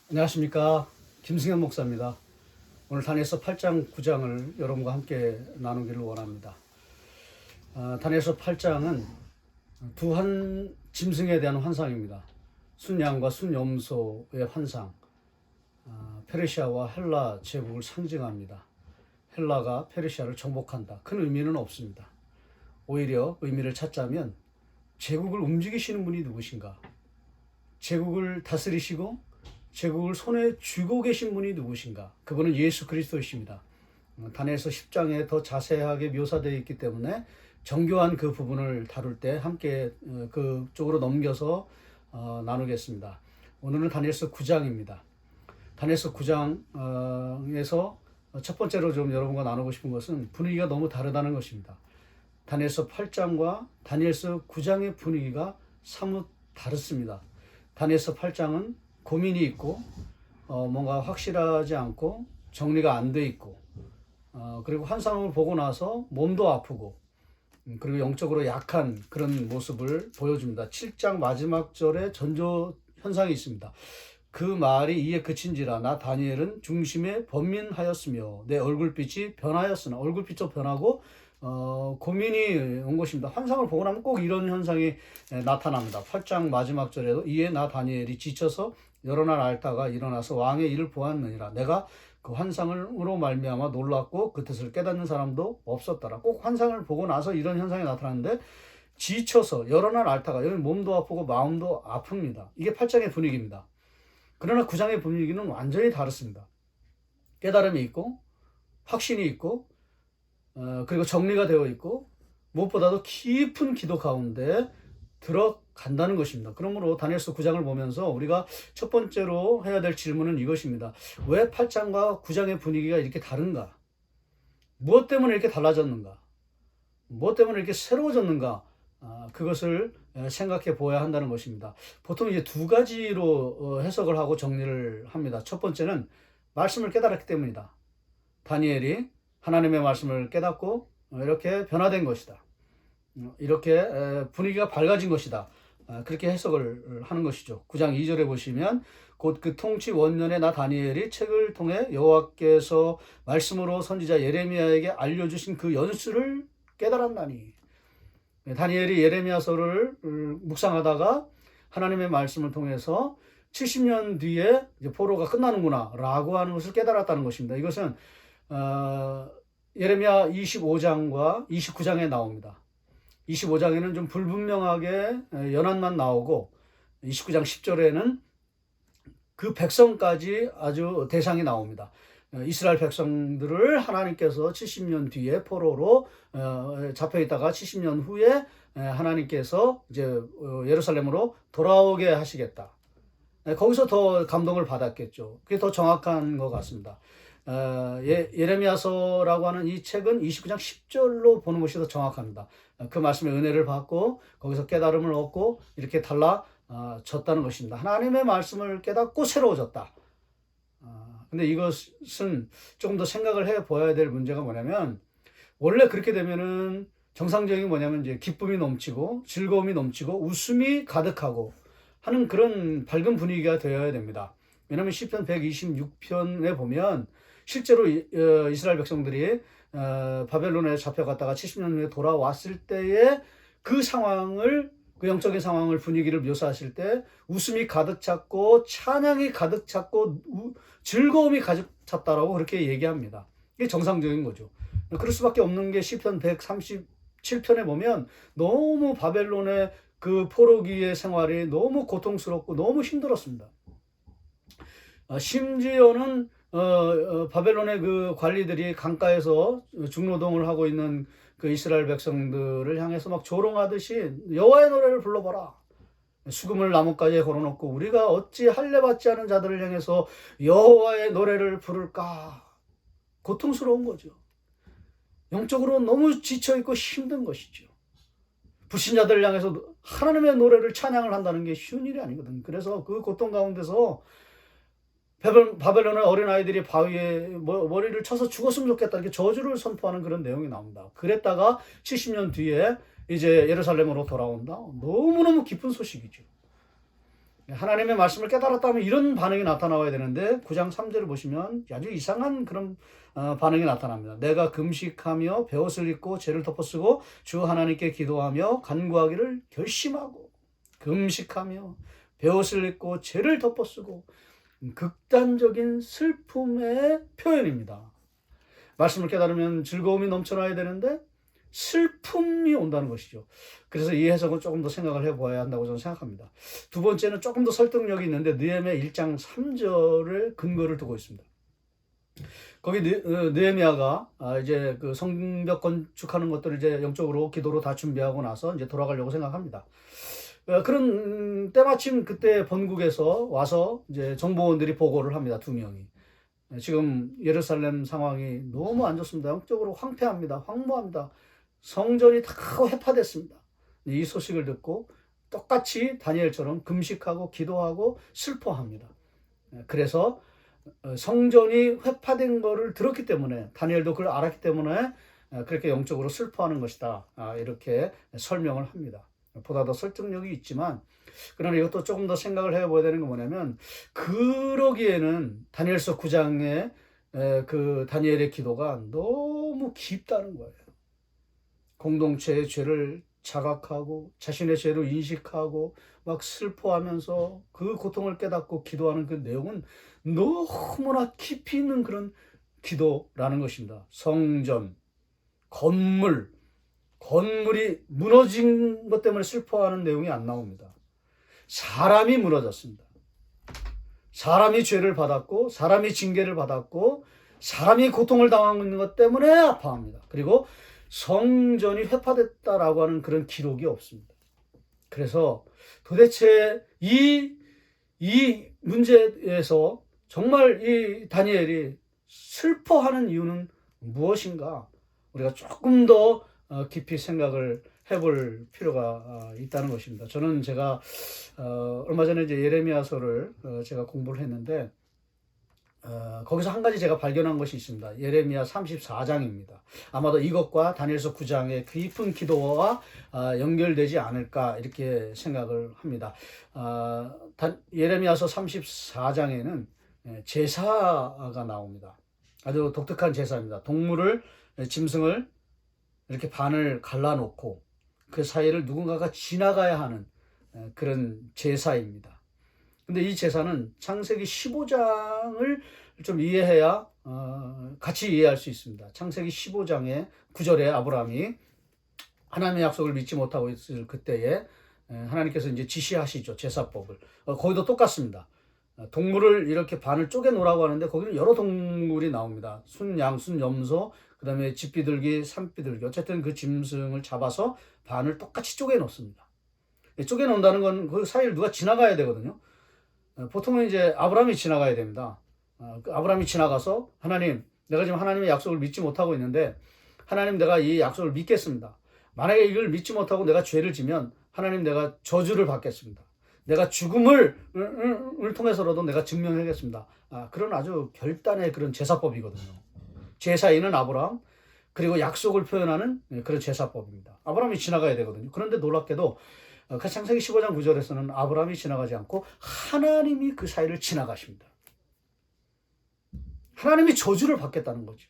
안녕하십니까. 김승현 목사입니다. 오늘 다니엘서 8장 9장을 여러분과 함께 나누기를 원합니다. 다니엘서 8장은 두 한 짐승에 대한 환상입니다. 순양과 순염소의 환상, 페르시아와 헬라 제국을 상징합니다. 헬라가 페르시아를 정복한다. 큰 의미는 없습니다. 오히려 의미를 찾자면 제국을 움직이시는 분이 누구신가? 제국을 다스리시고 제국을 손에 쥐고 계신 분이 누구신가? 그분은 예수 그리스도이십니다. 다니엘서 10장에 더 자세하게 묘사되어 있기 때문에 정교한 그 부분을 다룰 때 함께 그쪽으로 넘겨서 나누겠습니다. 오늘은 다니엘서 9장입니다. 다니엘서 9장에서 첫 번째로 좀 여러분과 나누고 싶은 것은 분위기가 너무 다르다는 것입니다. 다니엘서 8장과 다니엘서 9장의 분위기가 사뭇 다릅니다. 다니엘서 8장은 고민이 있고 뭔가 확실하지 않고 정리가 안 돼 있고 그리고 환상을 보고 나서 몸도 아프고 그리고 영적으로 약한 그런 모습을 보여줍니다. 7장 마지막 절에 전조 현상이 있습니다. 그 말이 이에 그친지라 나 다니엘은 중심에 번민하였으며 내 얼굴빛이 변하였으나 얼굴빛도 변하고 고민이 온 것입니다. 환상을 보고 나면 꼭 이런 현상이 나타납니다. 8장 마지막 절에도 이에 나 다니엘이 지쳐서 여러 날 앓다가 일어나서 왕의 일을 보았느니라. 내가 그 환상으로 말미암아 놀랐고 그 뜻을 깨닫는 사람도 없었더라. 꼭 환상을 보고 나서 이런 현상이 나타나는데 지쳐서 여러 날 앓다가 여기 몸도 아프고 마음도 아픕니다. 이게 8장의 분위기입니다. 그러나 9장의 분위기는 완전히 다릅니다. 깨달음이 있고 확신이 있고 그리고 정리가 되어 있고 무엇보다도 깊은 기도 가운데 들어간다는 것입니다. 그러므로 다니엘서 9장을 보면서 우리가 첫 번째로 해야 될 질문은 이것입니다. 왜 8장과 9장의 분위기가 이렇게 다른가? 무엇 때문에 이렇게 달라졌는가? 무엇 때문에 이렇게 새로워졌는가? 그것을 생각해 보아야 한다는 것입니다. 보통 이제 두 가지로 해석을 하고 정리를 합니다. 첫 번째는 말씀을 깨달았기 때문이다. 다니엘이 하나님의 말씀을 깨닫고 이렇게 변화된 것이다. 이렇게 분위기가 밝아진 것이다. 그렇게 해석을 하는 것이죠. 9장 2절에 보시면 곧 그 통치 원년에 나 다니엘이 책을 통해 여호와께서 말씀으로 선지자 예레미야에게 알려주신 그 연수를 깨달았나니. 다니엘이 예레미야서를 묵상하다가 하나님의 말씀을 통해서 70년 뒤에 이제 포로가 끝나는구나 라고 하는 것을 깨달았다는 것입니다. 이것은 예레미야 25장과 29장에 나옵니다. 25장에는 좀 불분명하게 연한만 나오고 29장 10절에는 그 백성까지 아주 대상이 나옵니다. 이스라엘 백성들을 하나님께서 70년 뒤에 포로로 잡혀 있다가 70년 후에 하나님께서 이제 예루살렘으로 돌아오게 하시겠다. 거기서 더 감동을 받았겠죠. 그게 더 정확한 것 같습니다. 예레미야서라고 하는 이 책은 29장 10절로 보는 것이 더 정확합니다. 그 말씀의 은혜를 받고 거기서 깨달음을 얻고 이렇게 달라졌다는 것입니다. 하나님의 말씀을 깨닫고 새로워졌다. 근데 이것은 조금 더 생각을 해 보아야 될 문제가 뭐냐면 원래 그렇게 되면은 정상적인 뭐냐면 이제 기쁨이 넘치고 즐거움이 넘치고 웃음이 가득하고 하는 그런 밝은 분위기가 되어야 됩니다. 왜냐하면 시편 126편에 보면 실제로 이스라엘 백성들이 바벨론에 잡혀갔다가 70년 후에 돌아왔을 때의 그 상황을 그 영적인 상황을 분위기를 묘사하실 때 웃음이 가득 찼고 찬양이 가득 찼고 즐거움이 가득 찼다라고 그렇게 얘기합니다. 이게 정상적인 거죠. 그럴 수밖에 없는 게 시편 137편에 보면 너무 바벨론의 그 포로기의 생활이 너무 고통스럽고 너무 힘들었습니다. 심지어는 바벨론의 그 관리들이 강가에서 중노동을 하고 있는 그 이스라엘 백성들을 향해서 막 조롱하듯이 여호와의 노래를 불러봐라. 수금을 나뭇가지에 걸어놓고 우리가 어찌 할례 받지 않은 자들을 향해서 여호와의 노래를 부를까. 고통스러운 거죠. 영적으로 너무 지쳐있고 힘든 것이죠. 불신자들을 향해서 하나님의 노래를 찬양을 한다는 게 쉬운 일이 아니거든. 그래서 그 고통 가운데서 바벨론의 어린아이들이 바위에 머리를 쳐서 죽었으면 좋겠다 이렇게 저주를 선포하는 그런 내용이 나옵니다. 그랬다가 70년 뒤에 이제 예루살렘으로 돌아온다. 너무너무 기쁜 소식이죠. 하나님의 말씀을 깨달았다면 이런 반응이 나타나야 되는데 9장 3절을 보시면 아주 이상한 그런 반응이 나타납니다. 내가 금식하며 베옷을 입고 죄를 덮어쓰고 주 하나님께 기도하며 간구하기를 결심하고, 금식하며 베옷을 입고 죄를 덮어쓰고, 극단적인 슬픔의 표현입니다. 말씀을 깨달으면 즐거움이 넘쳐나야 되는데 슬픔이 온다는 것이죠. 그래서 이 해석은 조금 더 생각을 해봐야 한다고 저는 생각합니다. 두 번째는 조금 더 설득력이 있는데 느헤미야 1장 3절에 근거를 두고 있습니다. 거기 느헤미야가 이제 그 성벽 건축하는 것들을 이제 영적으로 기도로 다 준비하고 나서 이제 돌아가려고 생각합니다. 그런 때마침 그때 본국에서 와서 이제 정보원들이 보고를 합니다. 2명이. 지금 예루살렘 상황이 너무 안 좋습니다. 영적으로 황폐합니다. 황무합니다. 성전이 다 회파됐습니다. 이 소식을 듣고 똑같이 다니엘처럼 금식하고 기도하고 슬퍼합니다. 그래서 성전이 회파된 것을 들었기 때문에, 다니엘도 그걸 알았기 때문에 그렇게 영적으로 슬퍼하는 것이다, 이렇게 설명을 합니다. 보다 더 설득력이 있지만, 그러나 이것도 조금 더 생각을 해봐야 되는 건 뭐냐면, 그러기에는 다니엘서 9장의 그 다니엘의 기도가 너무 깊다는 거예요. 공동체의 죄를 자각하고 자신의 죄를 인식하고 막 슬퍼하면서 그 고통을 깨닫고 기도하는 그 내용은 너무나 깊이 있는 그런 기도라는 것입니다. 성전, 건물이 무너진 것 때문에 슬퍼하는 내용이 안 나옵니다. 사람이 무너졌습니다. 사람이 죄를 받았고, 사람이 징계를 받았고, 사람이 고통을 당하고 있는 것 때문에 아파합니다. 그리고 성전이 회파됐다라고 하는 그런 기록이 없습니다. 그래서 도대체 이 문제에서 정말 이 다니엘이 슬퍼하는 이유는 무엇인가? 우리가 조금 더 깊이 생각을 해볼 필요가 있다는 것입니다. 저는 제가 얼마 전에 이제 예레미야서를 제가 공부를 했는데, 거기서 한 가지 제가 발견한 것이 있습니다. 예레미야 34장입니다. 아마도 이것과 다니엘서 9장의 깊은 기도와 연결되지 않을까 이렇게 생각을 합니다. 예레미야서 34장에는 제사가 나옵니다. 아주 독특한 제사입니다. 짐승을 이렇게 반을 갈라놓고 그 사이를 누군가가 지나가야 하는 그런 제사입니다. 근데 이 제사는 창세기 15장을 좀 이해해야 같이 이해할 수 있습니다. 창세기 15장의 9절에 아브라함이 하나님의 약속을 믿지 못하고 있을 그때에 하나님께서 이제 지시하시죠. 제사법을. 거기도 똑같습니다. 동물을 이렇게 반을 쪼개 놓으라고 하는데 거기는 여러 동물이 나옵니다. 순, 양, 순, 염소, 그 다음에 집비둘기, 산비둘기. 어쨌든 그 짐승을 잡아서 반을 똑같이 쪼개 놓습니다. 쪼개 놓는다는 건 그 사이를 누가 지나가야 되거든요. 보통은 이제 아브라함이 지나가야 됩니다. 아브라함이 지나가서, 하나님, 내가 지금 하나님의 약속을 믿지 못하고 있는데, 하나님, 내가 이 약속을 믿겠습니다. 만약에 이걸 믿지 못하고 내가 죄를 지면 하나님, 내가 저주를 받겠습니다. 내가 죽음을 통해서라도 내가 증명하겠습니다. 그런 아주 결단의 그런 제사법이거든요. 제사인은 아브라함, 그리고 약속을 표현하는 그런 제사법입니다. 아브라함이 지나가야 되거든요. 그런데 놀랍게도 그 창세기 15장 9절에서는 아브라함이 지나가지 않고 하나님이 그 사이를 지나가십니다. 하나님이 저주를 받겠다는 거죠.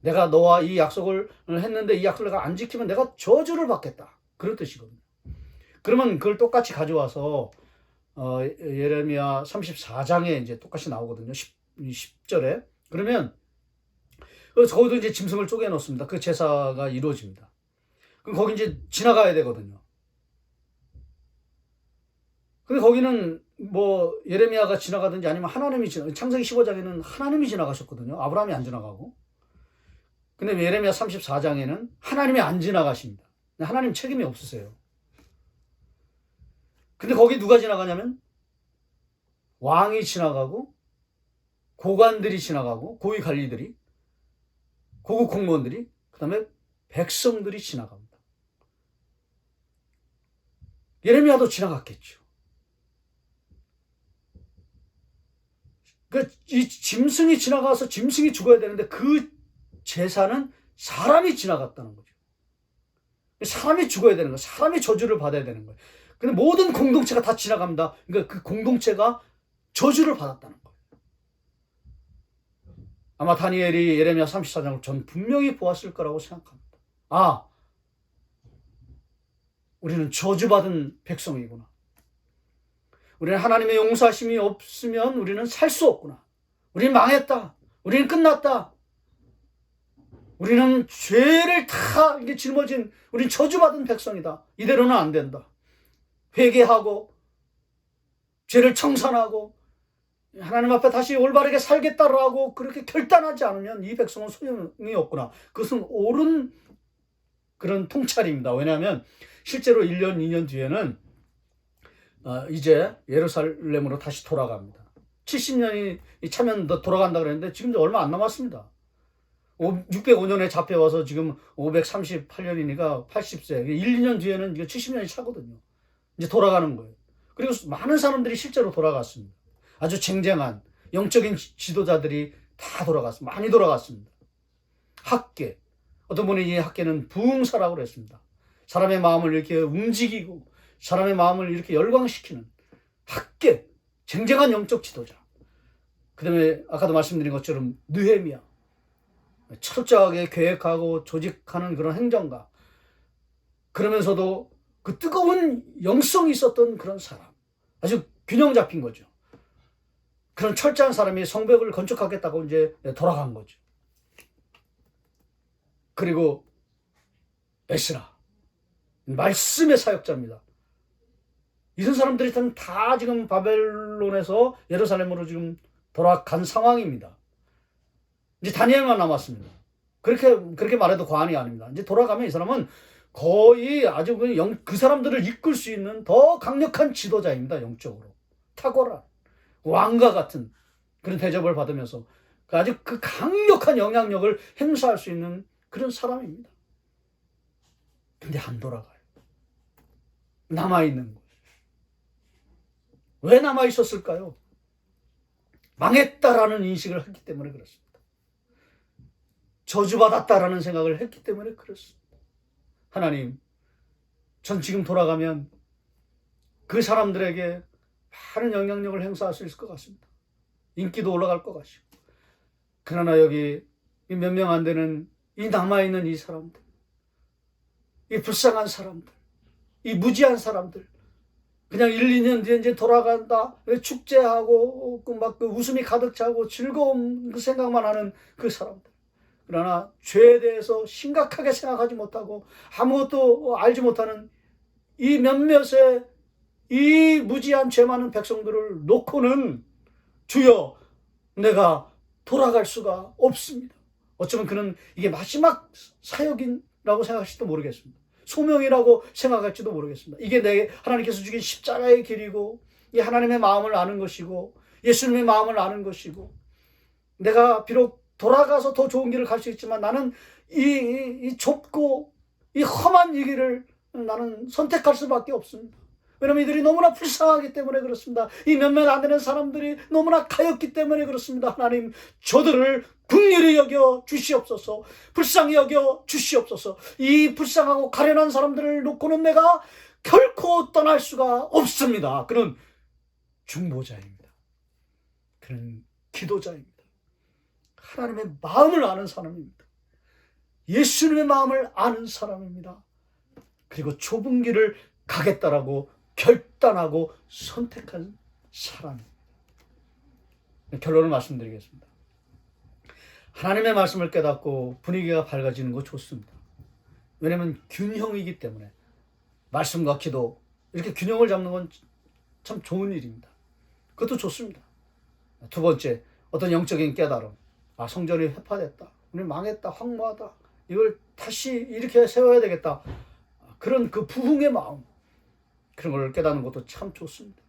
내가 너와 이 약속을 했는데 이 약속을 내가 안 지키면 내가 저주를 받겠다. 그런 뜻이거든요. 그러면 그걸 똑같이 가져와서 예레미야 34장에 이제 똑같이 나오거든요. 10절에. 그러면 거기도 이제 짐승을 쪼개 놓습니다. 그 제사가 이루어집니다. 그럼 거기 이제 지나가야 되거든요. 근데 거기는 뭐 예레미야가 지나가든지 아니면 하나님이 창세기 15장에는 하나님이 지나가셨거든요. 아브라함이 안 지나가고. 근데 예레미야 34장에는 하나님이 안 지나가십니다. 하나님 책임이 없으세요. 근데 거기 누가 지나가냐면 왕이 지나가고, 고관들이 지나가고, 고위 관리들이, 고급 공무원들이, 그 다음에 백성들이 지나갑니다. 예레미야도 지나갔겠죠. 이 짐승이 지나가서 짐승이 죽어야 되는데 그 제사는 사람이 지나갔다는 거죠. 사람이 죽어야 되는 거예요. 사람이 저주를 받아야 되는 거예요. 근데 모든 공동체가 다 지나갑니다. 그러니까 그 공동체가 저주를 받았다는 거예요. 아마 다니엘이 예레미야 34장을 전 분명히 보았을 거라고 생각합니다. 아, 우리는 저주받은 백성이구나. 우리는 하나님의 용서하심이 없으면 우리는 살 수 없구나. 우리는 망했다. 우리는 끝났다. 우리는 죄를 다 이게 짊어진, 우리는 저주받은 백성이다. 이대로는 안 된다. 회개하고 죄를 청산하고 하나님 앞에 다시 올바르게 살겠다라고 그렇게 결단하지 않으면 이 백성은 소용이 없구나. 그것은 옳은 그런 통찰입니다. 왜냐하면 실제로 1년, 2년 뒤에는 이제 예루살렘으로 다시 돌아갑니다. 70년이 차면 돌아간다 그랬는데 지금도 얼마 안 남았습니다. 605년에 잡혀와서 지금 538년이니까 80세. 1, 2년 뒤에는 70년이 차거든요. 이제 돌아가는 거예요. 그리고 많은 사람들이 실제로 돌아갔습니다. 아주 쟁쟁한 영적인 지도자들이 다 돌아갔습니다. 많이 돌아갔습니다. 학계. 어떤 분이 이 학계는 부흥사라고 그랬습니다. 사람의 마음을 이렇게 움직이고 사람의 마음을 이렇게 열광시키는 학계. 쟁쟁한 영적 지도자. 그 다음에 아까도 말씀드린 것처럼 느헤미야. 철저하게 계획하고 조직하는 그런 행정가. 그러면서도 그 뜨거운 영성이 있었던 그런 사람. 아주 균형 잡힌 거죠. 그런 철저한 사람이 성벽을 건축하겠다고 이제 돌아간 거죠. 그리고 에스라. 말씀의 사역자입니다. 이런 사람들이 다 지금 바벨론에서 예루살렘으로 지금 돌아간 상황입니다. 이제 다니엘만 남았습니다. 그렇게 말해도 과언이 아닙니다. 이제 돌아가면 이 사람은 거의 아주 그 사람들을 이끌 수 있는 더 강력한 지도자입니다. 영적으로. 탁월한 왕과 같은 그런 대접을 받으면서 아주 그 강력한 영향력을 행사할 수 있는 그런 사람입니다. 근데 안 돌아가요. 남아있는 거예요. 왜 남아있었을까요? 망했다라는 인식을 했기 때문에 그렇습니다. 저주받았다라는 생각을 했기 때문에 그렇습니다. 하나님, 전 지금 돌아가면 그 사람들에게 많은 영향력을 행사할 수 있을 것 같습니다. 인기도 올라갈 것 같고. 그러나 여기 몇 명 안 되는 이 남아있는 이 사람들, 이 불쌍한 사람들, 이 무지한 사람들, 그냥 1, 2년 뒤에 이제 돌아간다, 축제하고 막 그 웃음이 가득 차고 즐거운 그 생각만 하는 그 사람들. 그러나 죄에 대해서 심각하게 생각하지 못하고 아무것도 알지 못하는 이 몇몇의 이 무지한 죄 많은 백성들을 놓고는 주여 내가 돌아갈 수가 없습니다. 어쩌면 그는 이게 마지막 사역이라고 생각할지도 모르겠습니다. 소명이라고 생각할지도 모르겠습니다. 이게 내 하나님께서 주신 십자가의 길이고 이 하나님의 마음을 아는 것이고 예수님의 마음을 아는 것이고 내가 비록 돌아가서 더 좋은 길을 갈 수 있지만 나는 이 좁고 이 험한 이 길을 나는 선택할 수밖에 없습니다. 왜냐하면 이들이 너무나 불쌍하기 때문에 그렇습니다. 이 몇몇 안 되는 사람들이 너무나 가엾기 때문에 그렇습니다. 하나님, 저들을 긍휼히 여겨 주시옵소서. 불쌍히 여겨 주시옵소서. 이 불쌍하고 가련한 사람들을 놓고는 내가 결코 떠날 수가 없습니다. 그는 중보자입니다. 그는 기도자입니다. 하나님의 마음을 아는 사람입니다. 예수님의 마음을 아는 사람입니다. 그리고 좁은 길을 가겠다라고 결단하고 선택한 사람입니다. 결론을 말씀드리겠습니다. 하나님의 말씀을 깨닫고 분위기가 밝아지는 거 좋습니다. 왜냐하면 균형이기 때문에 말씀과 기도 이렇게 균형을 잡는 건 참 좋은 일입니다. 그것도 좋습니다. 두 번째, 어떤 영적인 깨달음. 아, 성전이 회파됐다. 우리 망했다. 황무하다. 이걸 다시 이렇게 세워야 되겠다. 그런 그 부흥의 마음. 그런 걸 깨닫는 것도 참 좋습니다.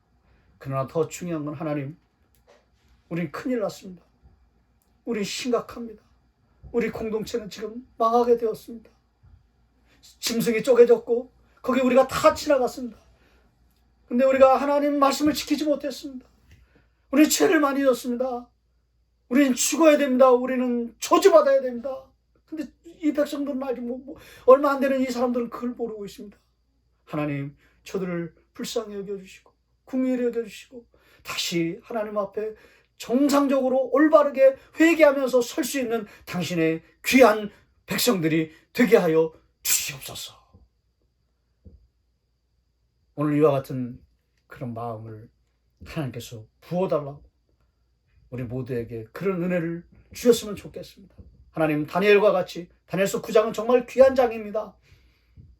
그러나 더 중요한 건 하나님, 우린 큰일 났습니다. 우린 심각합니다. 우리 공동체는 지금 망하게 되었습니다. 짐승이 쪼개졌고 거기 우리가 다 지나갔습니다. 근데 우리가 하나님 말씀을 지키지 못했습니다. 우리는 죄를 많이 졌습니다. 우리는 죽어야 됩니다. 우리는 저주받아야 됩니다. 근데 이 백성들은 아직 얼마 안 되는 이 사람들은 그걸 모르고 있습니다. 하나님, 저들을 불쌍히 여겨주시고 긍휼히 여겨주시고 다시 하나님 앞에 정상적으로 올바르게 회개하면서 설 수 있는 당신의 귀한 백성들이 되게 하여 주시옵소서. 오늘 이와 같은 그런 마음을 하나님께서 부어달라고 우리 모두에게 그런 은혜를 주셨으면 좋겠습니다. 하나님, 다니엘과 같이 다니엘서 9장은 정말 귀한 장입니다.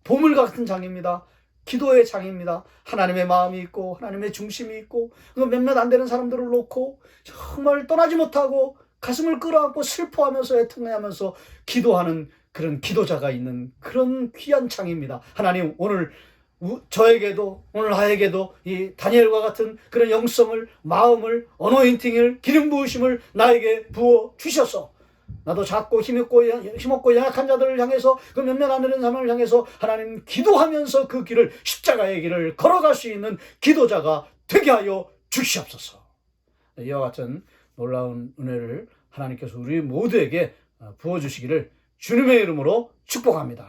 보물 같은 장입니다. 기도의 장입니다. 하나님의 마음이 있고 하나님의 중심이 있고 몇몇 안 되는 사람들을 놓고 정말 떠나지 못하고 가슴을 끌어안고 슬퍼하면서 애통해하면서 기도하는 그런 기도자가 있는 그런 귀한 장입니다. 하나님, 오늘 저에게도 오늘 나에게도 이 다니엘과 같은 그런 영성을, 마음을, 어노인팅을, 기름 부으심을 나에게 부어 주셔서 나도 작고 힘없고 연약한 자들을 향해서 그 몇몇 안 되는 사람을 향해서 하나님 기도하면서 그 길을, 십자가의 길을 걸어갈 수 있는 기도자가 되게 하여 주시옵소서. 이와 같은 놀라운 은혜를 하나님께서 우리 모두에게 부어주시기를 주님의 이름으로 축복합니다.